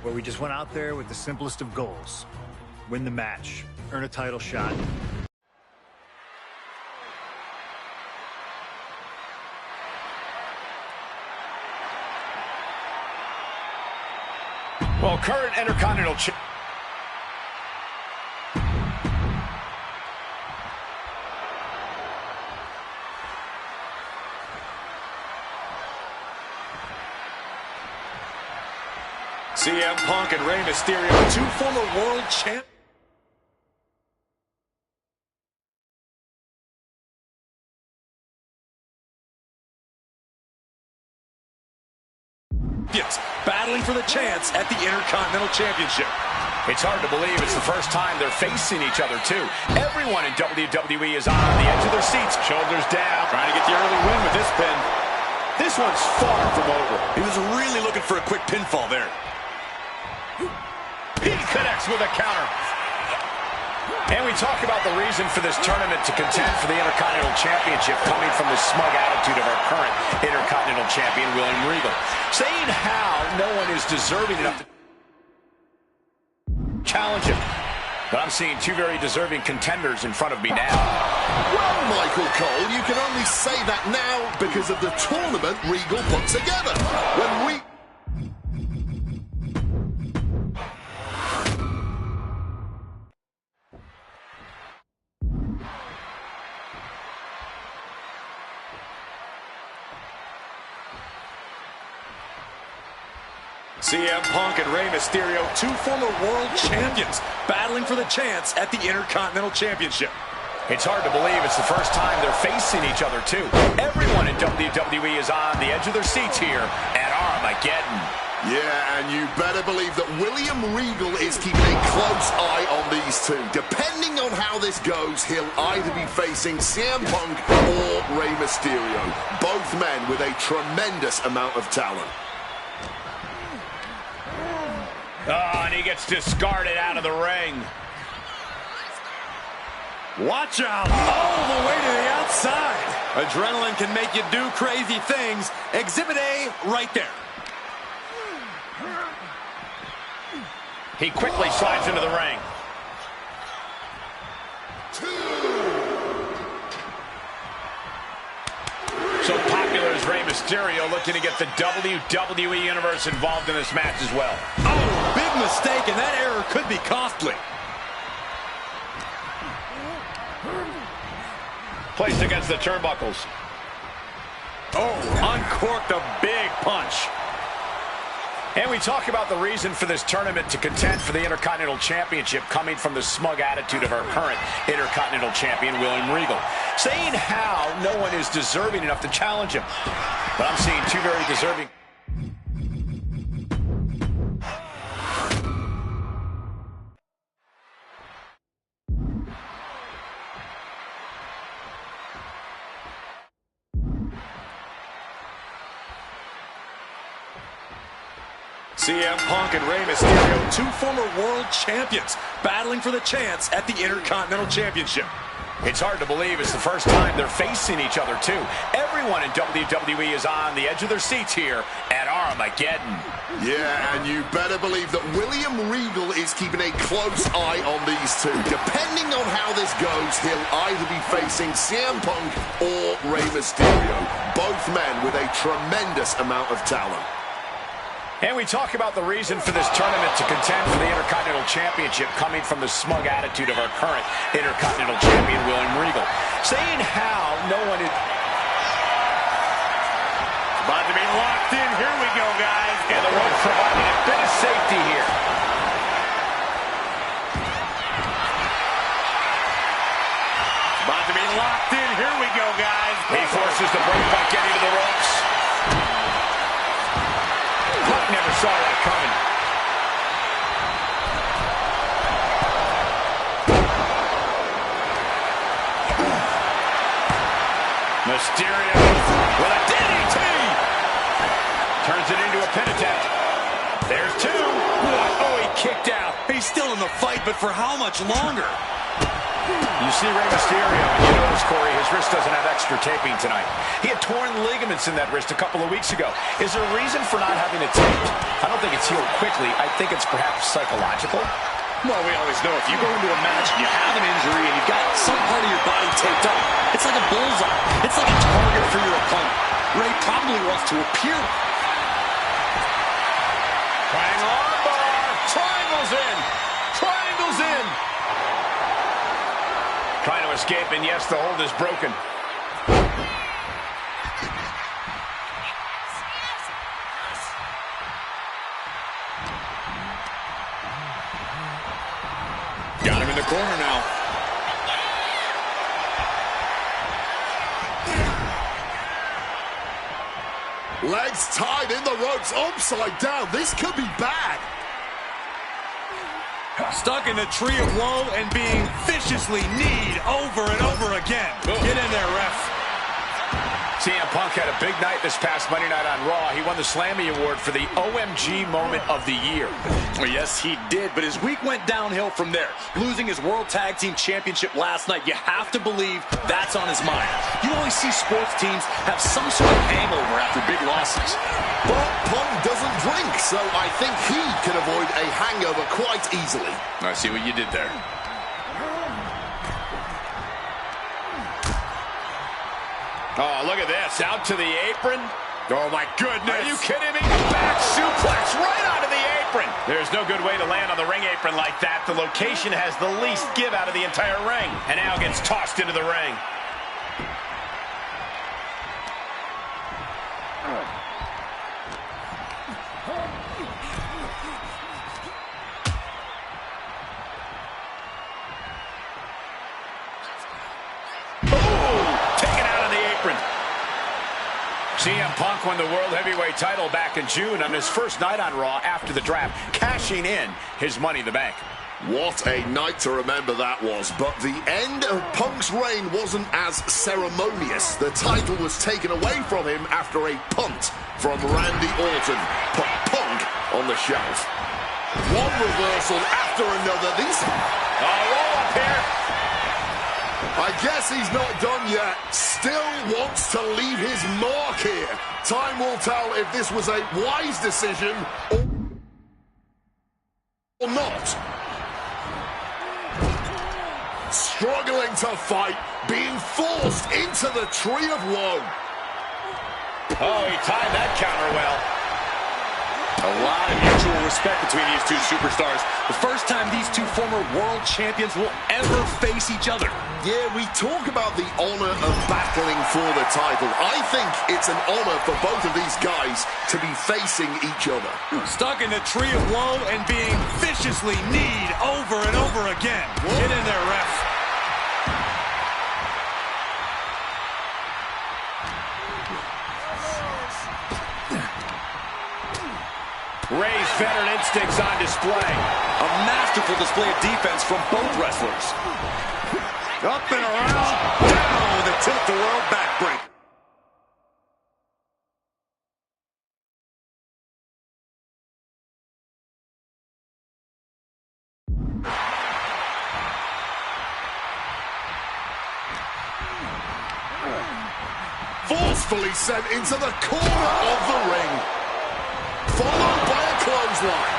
where we just went out there with the simplest of goals. Win the match, earn a title shot. Well, current Intercontinental CM Punk and Rey Mysterio, two former world champions. Battling for the chance at the Intercontinental Championship. It's hard to believe it's the first time they're facing each other, too. Everyone in WWE is on the edge of their seats, shoulders down. Trying to get the early win with this pin. This one's far from over. He was really looking for a quick pinfall there. He connects with a counter. And we talk about the reason for this tournament to contend for the Intercontinental Championship coming from the smug attitude of our current Intercontinental Champion, William Regal. Saying how no one is deserving enough to challenge him. But I'm seeing two very deserving contenders in front of me now. Well, Michael Cole, you can only say that now because of the tournament Regal put together. When CM Punk and Rey Mysterio, two former world champions, battling for the chance at the Intercontinental Championship. It's hard to believe it's the first time they're facing each other, too. Everyone in WWE is on the edge of their seats here at Armageddon. Yeah, and you better believe that William Regal is keeping a close eye on these two. Depending on how this goes, he'll either be facing CM Punk or Rey Mysterio. Both men with a tremendous amount of talent. Oh, and he gets discarded out of the ring. Watch out! All the way to the outside. Adrenaline can make you do crazy things. Exhibit A right there. He quickly slides into the ring. So popular is Rey Mysterio, looking to get the WWE Universe involved in this match as well. Oh, big mistake, and that error could be costly. Placed against the turnbuckles. Oh, uncorked a big punch. And we talk about the reason for this tournament to contend for the Intercontinental Championship coming from the smug attitude of our current Intercontinental Champion, William Regal. Saying how no one is deserving enough to challenge him. But I'm seeing two very deserving... CM Punk and Rey Mysterio, two former world champions, battling for the chance at the Intercontinental Championship. It's hard to believe it's the first time they're facing each other, too. Everyone in WWE is on the edge of their seats here at Armageddon. Yeah, and you better believe that William Regal is keeping a close eye on these two. Depending on how this goes, he'll either be facing CM Punk or Rey Mysterio. Both men with a tremendous amount of talent. And we talk about the reason for this tournament to contend for the Intercontinental Championship coming from the smug attitude of our current Intercontinental Champion, William Regal. Saying how no one is... About to be locked in. Here we go, guys. And the rope providing a bit of safety here. About to be locked in. Here we go, guys. He forces the break by getting to the ropes. Never saw that coming. Mysterio with a DDT. Turns it into a pin attempt. There's two. Oh, he kicked out. He's still in the fight, but for how much longer? You see Rey Mysterio, and you notice, Corey, his wrist doesn't have extra taping tonight. He had torn ligaments in that wrist a couple of weeks ago. Is there a reason for not having it taped? I don't think it's healed quickly. I think it's perhaps psychological. Well, we always know if you go into a match and you have an injury and you've got some part of your body taped up, it's like a bullseye. It's like a target for your opponent. Rey probably wants to appear. Triangle armbar. Triangles in. Triangles in. Trying to escape, and yes, the hold is broken. Got him in the corner now. Legs tied in the ropes, upside down. This could be bad. Stuck in the tree of woe and being viciously kneed over and over again. Get in there, ref. CM Punk had a big night this past Monday night on Raw. He won the Slammy Award for the OMG Moment of the Year. Well, yes, he did, but his week went downhill from there. Losing his World Tag Team Championship last night, you have to believe that's on his mind. You always see sports teams have some sort of hangover after big losses. But Punk doesn't drink, so I think he can avoid a hangover quite easily. I see what you did there. Oh, look at this. Out to the apron. Oh, my goodness. Are you kidding me? Back suplex right onto the apron. There's no good way to land on the ring apron like that. The location has the least give out of the entire ring. And now gets tossed into the ring. CM Punk won the World Heavyweight title back in June on his first night on Raw after the draft, cashing in his Money in the Bank. What a night to remember that was, but the end of Punk's reign wasn't as ceremonious. The title was taken away from him after a punt from Randy Orton. Put Punk on the shelf. One reversal after another. These... roll up here. I guess he's not done yet. Still wants to leave his mark here. Time will tell if this was a wise decision or not. Struggling to fight, being forced into the tree of woe. Oh, he timed that counter well. A lot of mutual respect between these two superstars. The first time these two former world champions will ever face each other. Yeah, we talk about the honor of battling for the title. I think it's an honor for both of these guys to be facing each other. Stuck in the tree of woe and being viciously kneed over and over again. Get in there, ref. Rey's veteran instincts on display. A masterful display of defense from both wrestlers. Up and around, down with a tilt-the-world backbreaker. Forcefully sent into the corner of the ring. Followed by a clothesline.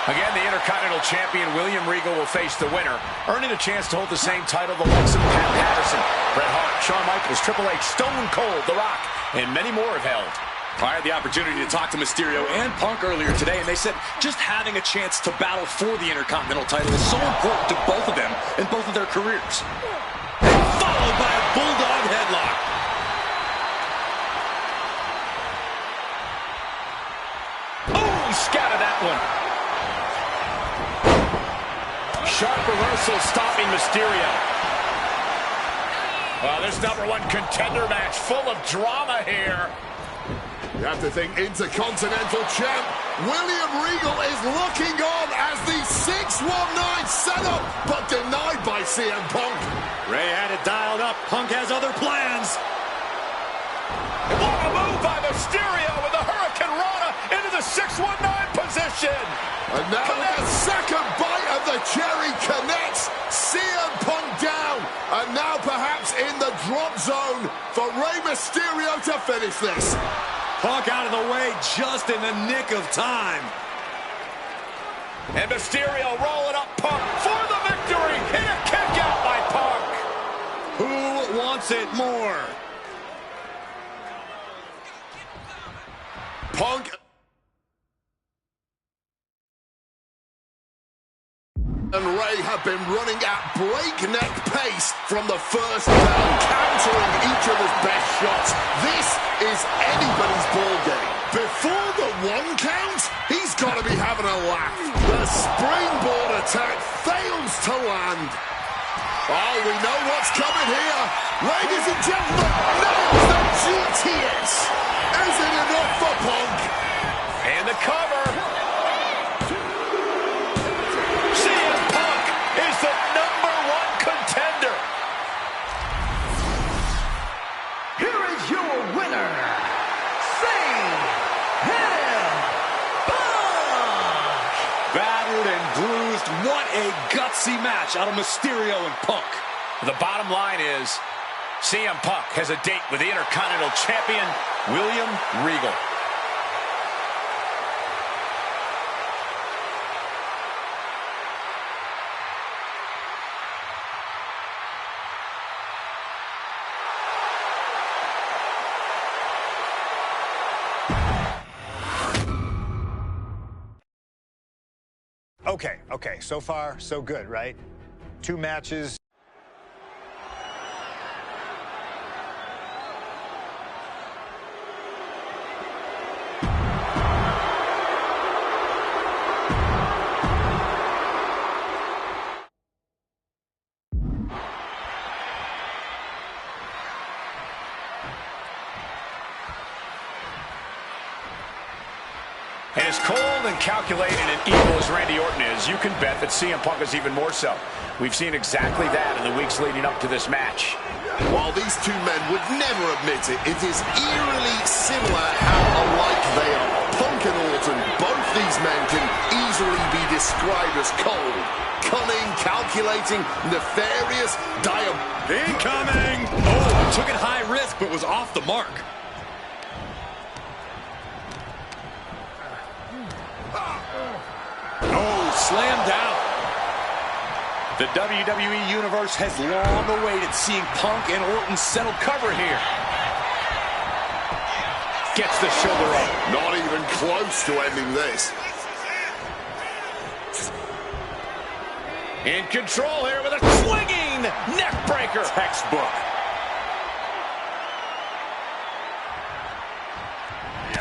Again, the Intercontinental Champion William Regal will face the winner, earning a chance to hold the same title the likes of Pat Patterson, Bret Hart, Shawn Michaels, Triple H, Stone Cold, The Rock, and many more have held. I had the opportunity to talk to Mysterio and Punk earlier today, and they said just having a chance to battle for the Intercontinental title is so important to both of them in both of their careers. Followed by a Bulldog headlock. Oh, he scattered that one. Sharp reversal stopping Mysterio. This #1 contender match full of drama here. You have to think Intercontinental Champ William Regal is looking on as the 619 setup, but denied by CM Punk. Rey had it dialed up. Punk has other plans. What a move by Mysterio with the Hurricane Rana into the 619 position. And now the second bite of the cherry connects. CM Punk down, and now perhaps in the drop zone for Rey Mysterio to finish this. Punk out of the way just in the nick of time. And Mysterio rolling up Punk for the victory. And a kick out by Punk. Who wants it more? Punk and Rey have been running at breakneck pace from the first down, countering each other's best shots. This is anybody's ball game. Before the 1 count, he's got to be having a laugh. The springboard attack fails to land. Oh, we know what's coming here. Ladies and gentlemen, nails the GTS. Is it enough for Punk? And the cover. CM Punk is the #1 contender. Here is your winner, CM Punk! Battered and bruised. What a gutsy match out of Mysterio and Punk. The bottom line is CM Punk has a date with the Intercontinental Champion, William Regal. Okay, so far, so good, right? 2 matches. And as cold and calculated and evil as Randy Orton is, you can bet that CM Punk is even more so. We've seen exactly that in the weeks leading up to this match. While these two men would never admit it, it is eerily similar how alike they are. Punk and Orton, both these men can easily be described as cold, cunning, calculating, nefarious, Incoming! Oh, took it high risk, but was off the mark. Oh, slammed down. The WWE Universe has long awaited seeing Punk and Orton settle cover here. Gets the shoulder up. not even close to ending this. In control here with a swinging neck breaker. Textbook.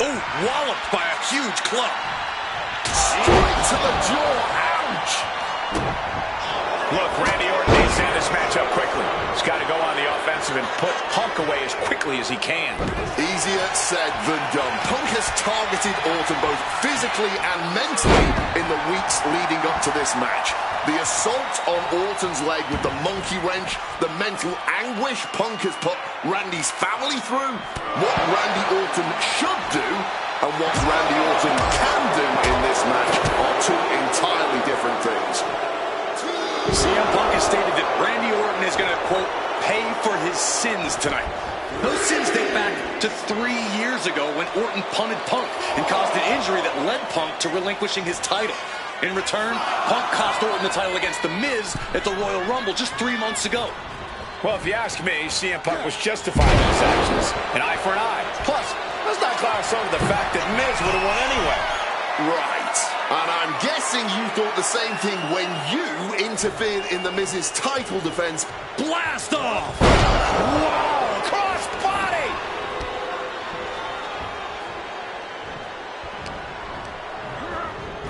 Oh, walloped by a huge club. Straight to the jaw. Ouch! Look, Randy Orton needs to end this matchup quickly. He's got to go on the offensive and put Punk away as quickly as he can. Easier said than done. Punk has targeted Orton both physically and mentally in the weeks leading up to this match. The assault on Orton's leg with the monkey wrench, the mental anguish Punk has put Randy's family through, what Randy Orton should do, and what Randy Orton can do in this match are two entirely different things. CM Punk has stated that Randy Orton is going to, quote, pay for his sins tonight. Those sins date back to 3 years ago when Orton punted Punk and caused an injury that led Punk to relinquishing his title. In return, Punk cost Orton the title against The Miz at the Royal Rumble just 3 months ago. Well, if you ask me, CM Punk was justified in his actions. An eye for an eye. Plus, let's not gloss over the fact that Miz would have won anyway. Right. And I'm guessing you thought the same thing when you interfered in the Miz's title defense. Blast off! Whoa! Cross body!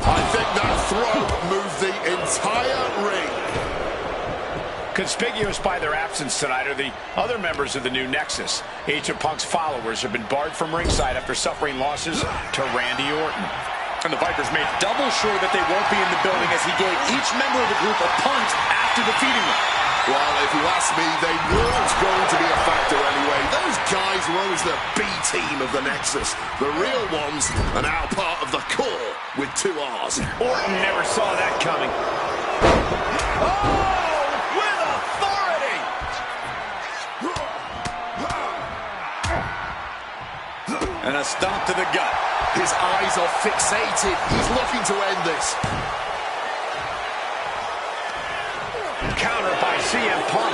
I think that throw moved the entire ring. Conspicuous by their absence tonight are the other members of the new Nexus. Each of Punk's followers have been barred from ringside after suffering losses to Randy Orton. And the Vipers made double sure that they won't be in the building as he gave each member of the group a punt after defeating them. Well, if you ask me, they weren't going to be a factor anyway. Those guys were always the B team of the Nexus. The real ones are now part of the core with 2 R's. Orton never saw that coming. Oh! And a stomp to the gut. His eyes are fixated. He's looking to end this. Counter by CM Punk.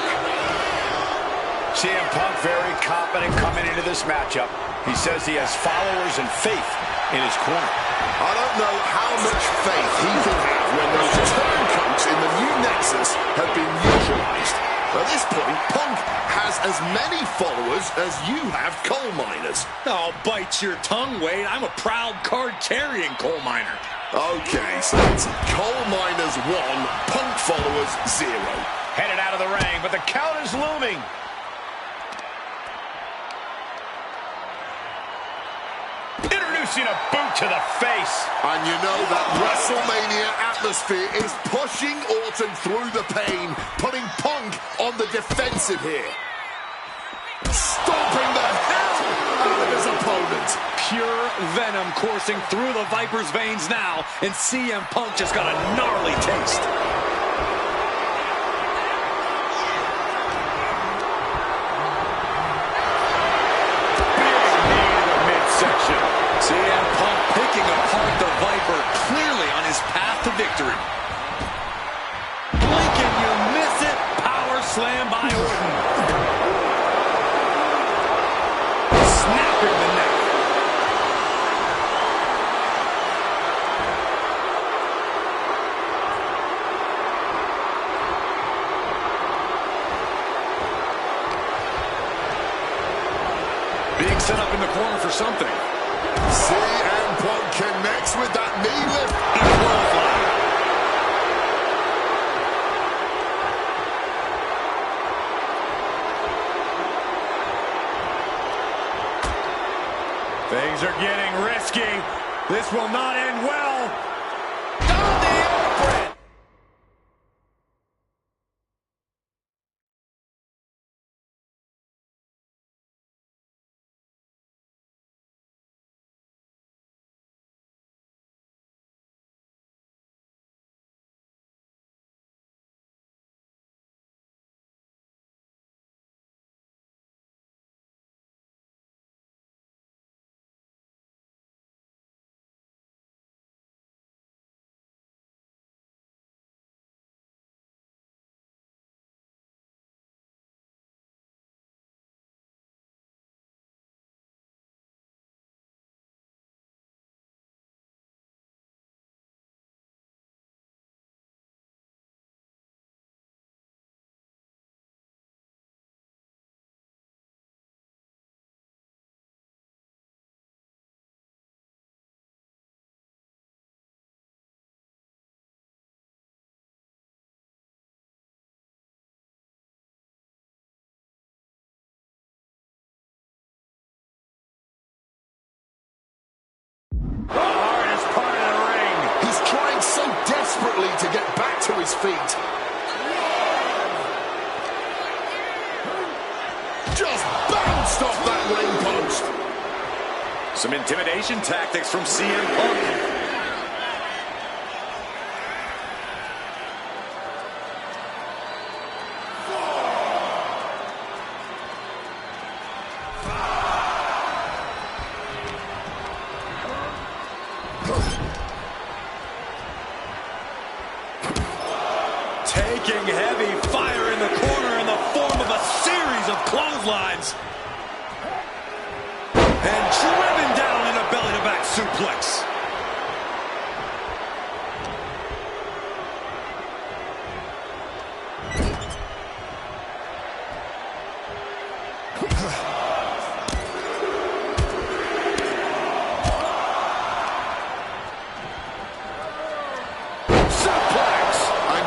CM Punk very confident coming into this matchup. He says he has followers and faith in his corner. I don't know how much faith he can have when those turncoats in the new Nexus have been neutralized. At this point, Punk has as many followers as you have coal miners. Oh, bite your tongue, Wade. I'm a proud card-carrying coal miner. Okay, so it's coal miners 1, Punk followers 0. Headed out of the ring, but the count is looming. Introducing a boot to the face. And you know that WrestleMania atmosphere is pushing Orton through the pain, putting Punk on the defensive here. Stomping the hell out of his opponent. Pure venom coursing through the Viper's veins now, and CM Punk just got a gnarly taste. CM Punk picking apart the Viper, clearly on his path to victory. Blink and you miss it. Power slam by Orton. Snapping the neck. Being set up in the corner for something. CM Punk connects with that knee lift. Things are getting risky. This will not end well. Down the apron. Desperately to get back to his feet. Just bounced off that ring post. Some intimidation tactics from CM Punk. Taking heavy fire in the corner in the form of a series of clotheslines. And driven down in a belly-to-back suplex.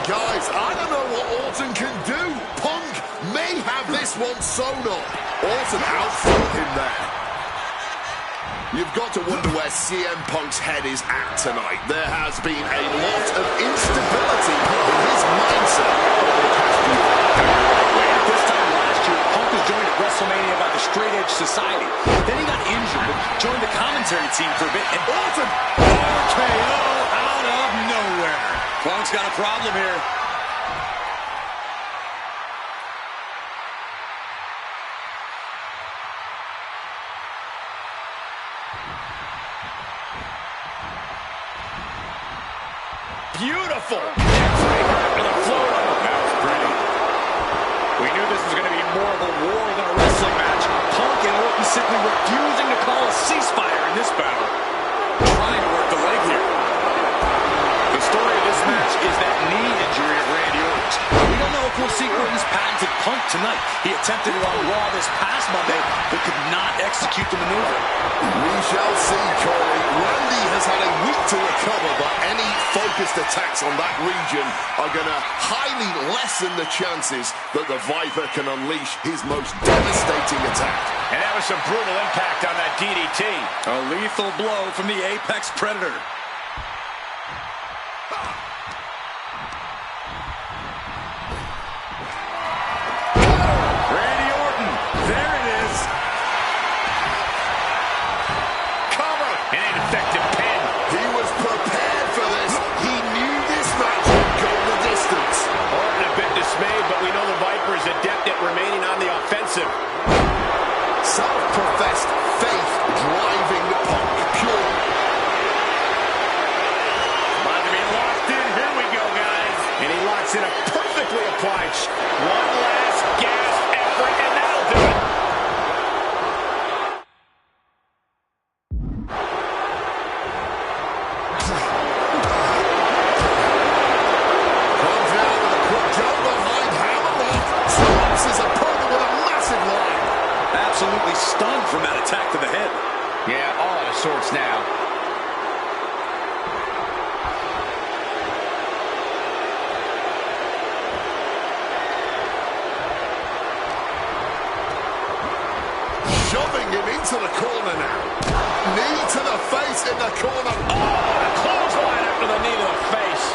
Guys, I don't know what Orton can do. Punk may have this one sewn up. Orton outfought him there. You've got to wonder where CM Punk's head is at tonight. There has been a lot of instability in his mindset over the past few years. This time last year, Punk was joined at WrestleMania by the Straight Edge Society. Then he got injured, but joined the commentary team for a bit. And Orton, RKO out of nowhere. Punk's got a problem here. beautiful. After the float. That was pretty. We knew this was going to be more of a war than a wrestling match. Punk and Orton simply refusing to call a ceasefire in this battle. Trying to work the leg here. The story of this match is that knee injury of Randy Orton's. We don't know if we'll see Orton's patented Punk tonight. He attempted it on Raw this past Monday, but could not execute the maneuver. We shall see, Corey. Randy has had a week to recover, but any focused attacks on that region are going to highly lessen the chances that the Viper can unleash his most devastating attack. And that was some brutal impact on that DDT. A lethal blow from the Apex Predator. Randy Orton, there it is. Cover. An ineffective pin. He was prepared for this. He knew this match would go the distance. Orton a bit dismayed, but we know the Viper is adept at remaining on the offensive. Self-professed faith driving the Punk pure. About to be locked in. Here we go, guys. And he locks in a perfectly applied one last gasp effort, and that'll do it. Comes out with a quick jump behind Hammerlock. Stops his opponent with a massive line. Absolutely stunned from that attack to the head. Yeah, all out of sorts now. Shoving him into the corner now. Knee to the face in the corner. Oh, a clothesline after the knee to the face.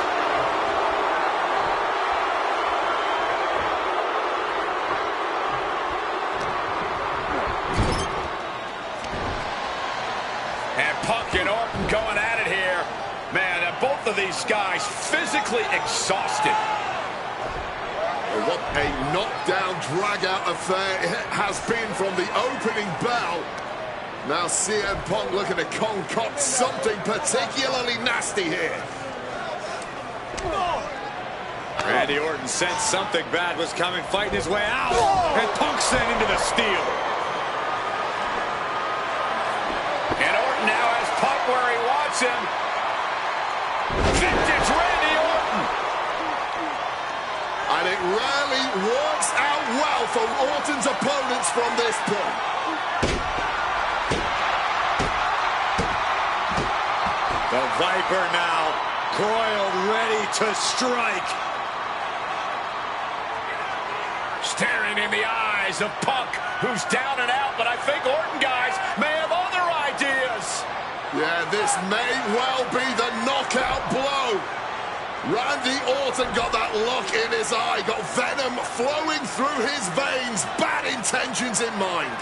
And Punk and Orton going at it here. Man, both of these guys physically exhausted. What a knockdown, drag-out affair it has been from the opening bell. Now CM Punk looking to concoct something particularly nasty here. Randy Orton sensed something bad was coming, fighting his way out. And Punk sent into the steel. And Orton now has Punk where he wants him. Vintage Randy Orton. And it rarely works out well for Orton's opponents from this point. The Viper now coiled, ready to strike. Staring in the eyes of Punk, who's down and out, but I think Orton, guys, may have other ideas. Yeah, this may well be the knockout blow. Randy Orton got that look in his eye, got venom flowing through his veins, bad intentions in mind.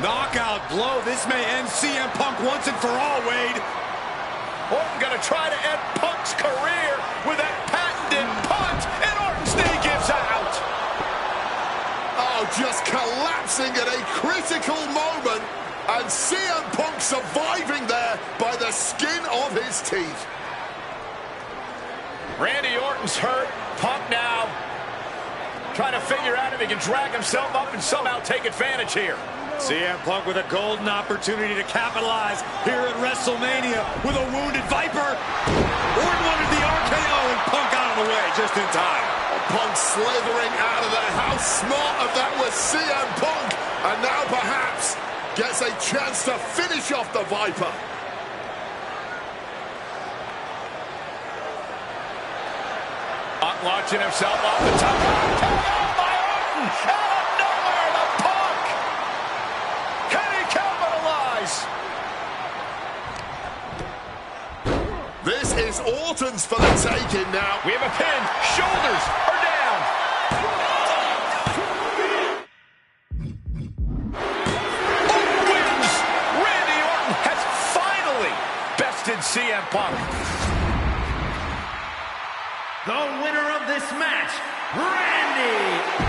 Knockout blow. This may end CM Punk once and for all, Wade. Orton gonna try to end Punk's career with that patented punt, and Orton's knee gives out. Oh, just collapsing at a critical moment, and CM Punk surviving there by the skin of his teeth. Randy Orton's hurt. Punk now trying to figure out if he can drag himself up and somehow take advantage here. CM Punk with a golden opportunity to capitalize here at WrestleMania with a wounded Viper. Orton wanted the RKO and Punk out of the way just in time. Punk slithering out of there. How smart of that was CM Punk. And now perhaps gets a chance to finish off the Viper. Punk launching himself off the top. KO by Orton! Out of nowhere, the Punk! Can he capitalize? This is Orton's for the taking now. We have a pin. Shoulders are down. Orton wins. Randy Orton has finally bested CM Punk. The winner of this match, Randy